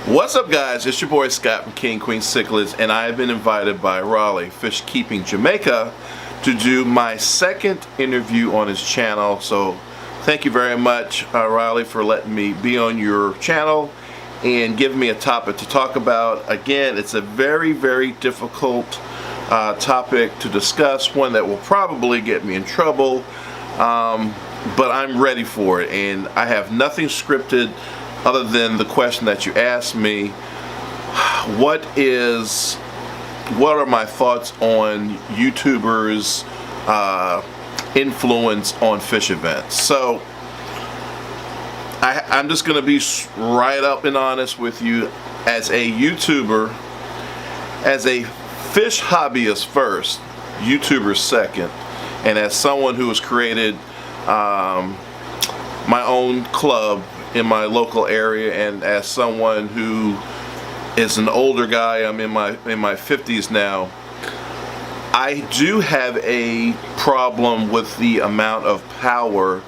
What's up, guys? It's your boy Scott from King Queen Cichlids, and I have been invited by Raleigh Fish Keeping Jamaica to do my second interview on his channel. So thank you very much, Raleigh, for letting me be on your channel and giving me a topic to talk about. Again, it's a very, very difficult topic to discuss, one that will probably get me in trouble, but I'm ready for it, and I have nothing scripted other than the question that you asked me. What are my thoughts on YouTubers' influence on fish events? So I'm just going to be right up and honest with you. As a YouTuber, as a fish hobbyist first, YouTuber second, and as someone who has created my own club in my local area, and as someone who is an older guy, I'm in my 50s now, I do have a problem with the amount of power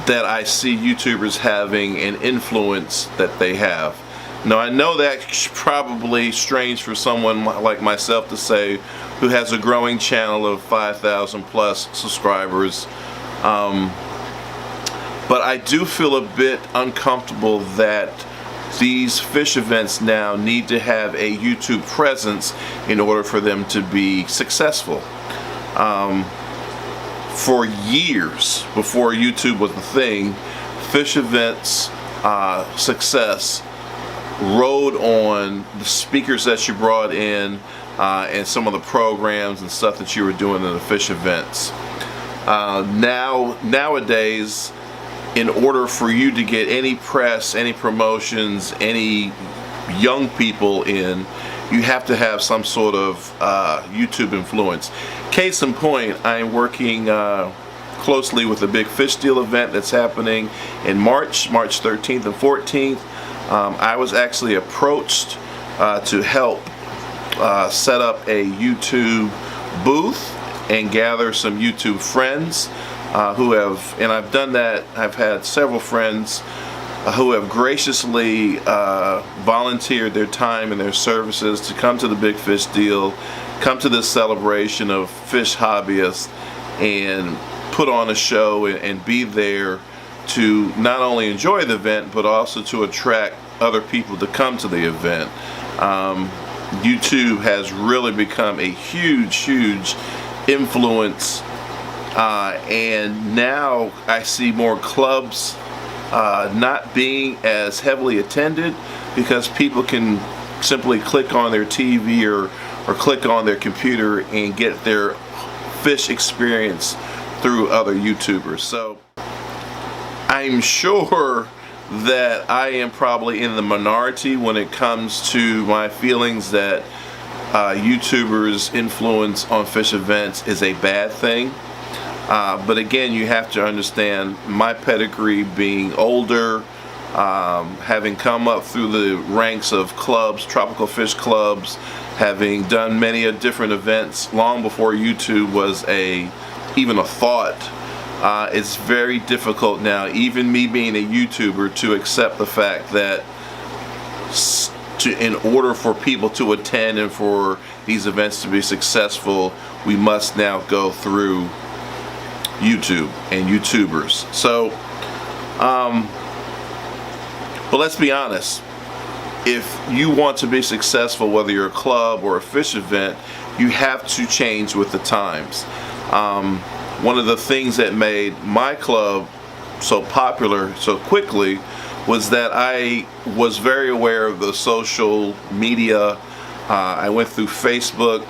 that I see YouTubers having and influence that they have. Now, I know that's probably strange for someone like myself to say, who has a growing channel of 5,000 plus subscribers. But I do feel a bit uncomfortable that these fish events now need to have a YouTube presence in order for them to be successful. For years, before YouTube was a thing, fish events success rode on the speakers that you brought in and some of the programs and stuff that you were doing in the fish events. Nowadays, in order for you to get any press, any promotions, any young people in, you have to have some sort of YouTube influence. Case in point, I'm working closely with a big fish deal event that's happening in March 13th and 14th. I was actually approached to help set up a YouTube booth and gather some YouTube friends and I've done that. I've had several friends who have graciously volunteered their time and their services to come to the Big Fish Deal, come to this celebration of fish hobbyists, and put on a show and be there to not only enjoy the event, but also to attract other people to come to the event. YouTube has really become a huge influence, and now I see more clubs not being as heavily attended because people can simply click on their TV or click on their computer and get their fish experience through other YouTubers. So I'm sure that I am probably in the minority when it comes to my feelings that YouTubers' influence on fish events is a bad thing. But again, you have to understand my pedigree being older, having come up through the ranks of clubs, tropical fish clubs, having done many different events long before YouTube was even a thought. It's very difficult now, even me being a YouTuber, to accept the fact that in order for people to attend and for these events to be successful, we must now go through YouTube and YouTubers. So, but let's be honest. If you want to be successful, whether you're a club or a fish event, you have to change with the times. One of the things that made my club so popular so quickly was that I was very aware of the social media. I went through Facebook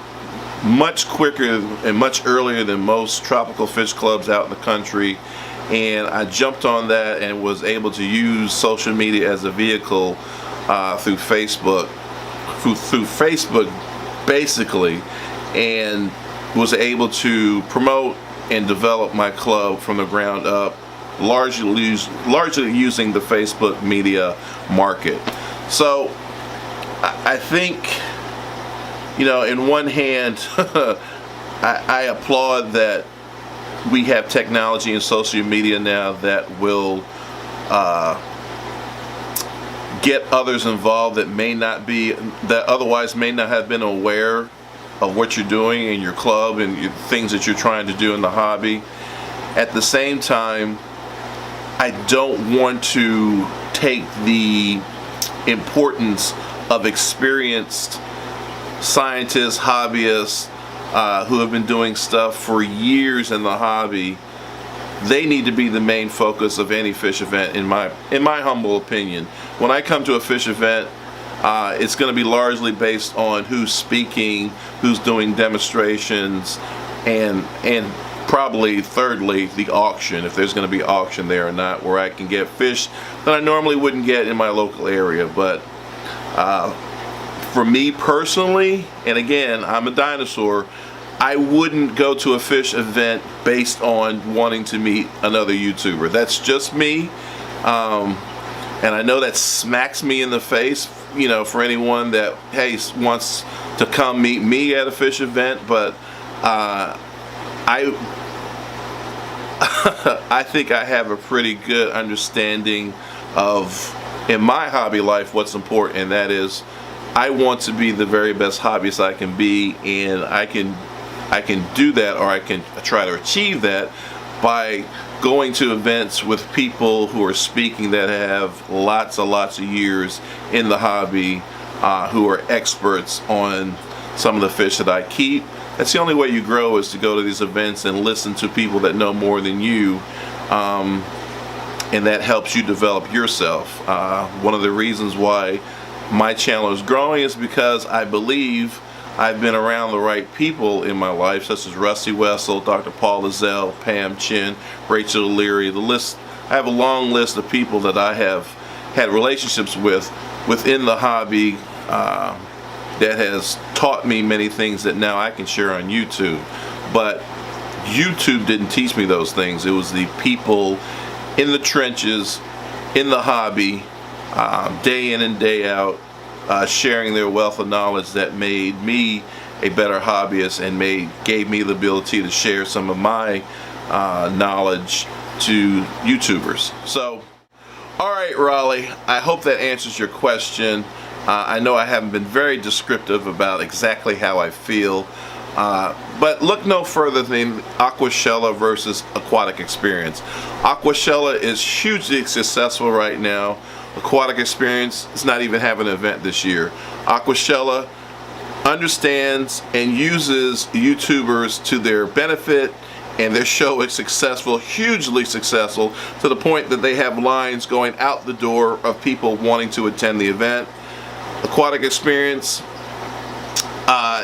much quicker and much earlier than most tropical fish clubs out in the country, and I jumped on that and was able to use social media as a vehicle through Facebook basically, and was able to promote and develop my club from the ground up, largely using the Facebook media market. So I think, in one hand, I applaud that we have technology and social media now that will get others involved that otherwise may not have been aware of what you're doing in your club and things that you're trying to do in the hobby. At the same time, I don't want to take the importance of experienced scientists, hobbyists, who have been doing stuff for years in the hobby. They need to be the main focus of any fish event, in my humble opinion. When I come to a fish event, it's going to be largely based on who's speaking, who's doing demonstrations, and probably thirdly the auction, if there's going to be auction there or not, where I can get fish that I normally wouldn't get in my local area. But for me personally, and again, I'm a dinosaur, I wouldn't go to a fish event based on wanting to meet another YouTuber. That's just me, and I know that smacks me in the face, you know, for anyone that, hey, wants to come meet me at a fish event. But I think I have a pretty good understanding of, in my hobby life, what's important, and that is I want to be the very best hobbyist I can be, and I can do that, or I can try to achieve that by going to events with people who are speaking that have lots of years in the hobby, who are experts on some of the fish that I keep. That's the only way you grow, is to go to these events and listen to people that know more than you, and that helps you develop yourself. One of the reasons why my channel is growing is because I believe I've been around the right people in my life, such as Rusty Wessel, Dr. Paul Lizelle, Pam Chin, Rachel Leary. I have a long list of people that I have had relationships with within the hobby, that has taught me many things that now I can share on YouTube. But YouTube didn't teach me those things. It was the people in the trenches, in the hobby, day in and day out, sharing their wealth of knowledge, that made me a better hobbyist and gave me the ability to share some of my knowledge to YouTubers. So, alright Raleigh, I hope that answers your question. I know I haven't been very descriptive about exactly how I feel, but look no further than Aquashella versus Aquatic Experience. Aquashella is hugely successful right now. Aquatic Experience is not even having an event this year. Aquashella understands and uses YouTubers to their benefit, and their show is successful, hugely successful, to the point that they have lines going out the door of people wanting to attend the event. Aquatic Experience,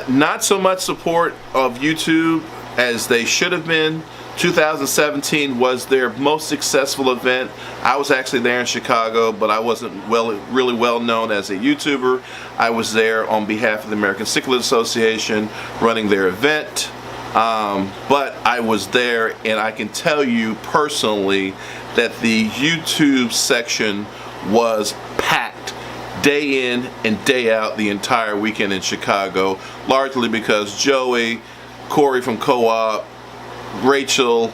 not so much support of YouTube as they should have been. 2017 was their most successful event. I was actually there in Chicago, but I wasn't really well known as a YouTuber. I was there on behalf of the American Cichlid Association, running their event. But I was there, and I can tell you personally that the YouTube section was packed day in and day out the entire weekend in Chicago, largely because Joey, Corey from Co-op, Rachel,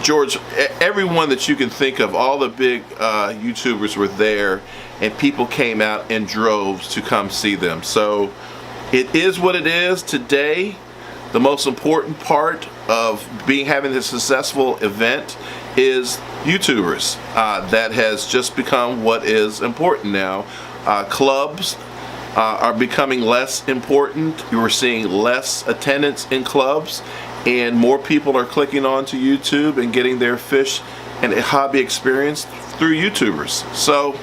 George, everyone that you can think of, all the big YouTubers were there, and people came out in droves to come see them. So it is what it is today. The most important part of having a successful event is YouTubers. That has just become what is important now. Clubs are becoming less important. We're seeing less attendance in clubs, and more people are clicking onto YouTube and getting their fish and hobby experience through YouTubers. So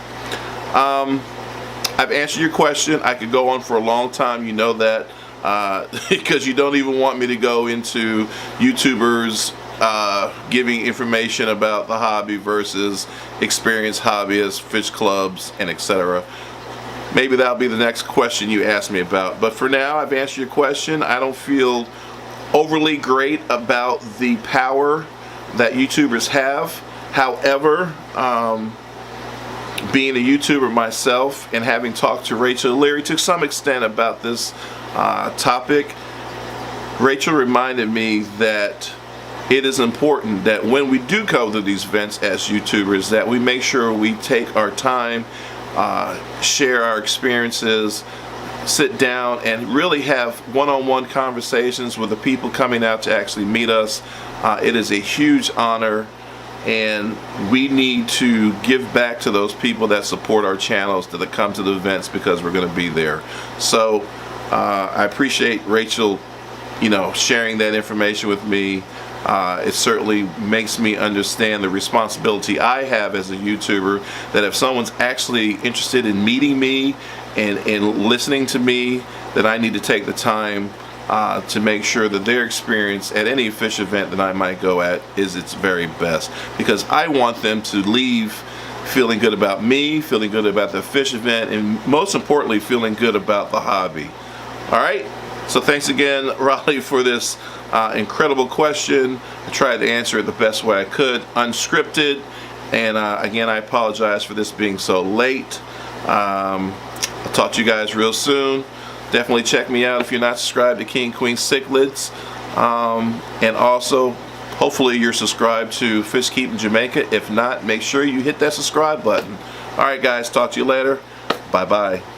I've answered your question. I could go on for a long time, you know that, because you don't even want me to go into YouTubers giving information about the hobby versus experienced hobbyists, fish clubs, and etc. Maybe that'll be the next question you ask me about. But for now, I've answered your question. I don't feel overly great about the power that YouTubers have. However, being a YouTuber myself and having talked to Rachel Leary to some extent about this topic, Rachel reminded me that it is important that when we do go to these events as YouTubers, that we make sure we take our time share our experiences, sit down and really have one-on-one conversations with the people coming out to actually meet us. It is a huge honor, and we need to give back to those people that support our channels, that come to the events, because we're going to be there. So I appreciate Rachel, sharing that information with me. It certainly makes me understand the responsibility I have as a YouTuber, that if someone's actually interested in meeting me and listening to me, that I need to take the time to make sure that their experience at any fish event that I might go at is its very best, because I want them to leave feeling good about me, feeling good about the fish event, and most importantly, feeling good about the hobby. All right, so thanks again, Raleigh, for this incredible question. I tried to answer it the best way I could, unscripted, and again, I apologize for this being so late. I'll talk to you guys real soon. Definitely check me out if you're not subscribed to King Queen Cichlids, and also hopefully you're subscribed to Fish Keeping Jamaica. If not, make sure you hit that subscribe button. All right, guys, talk to you later. Bye bye.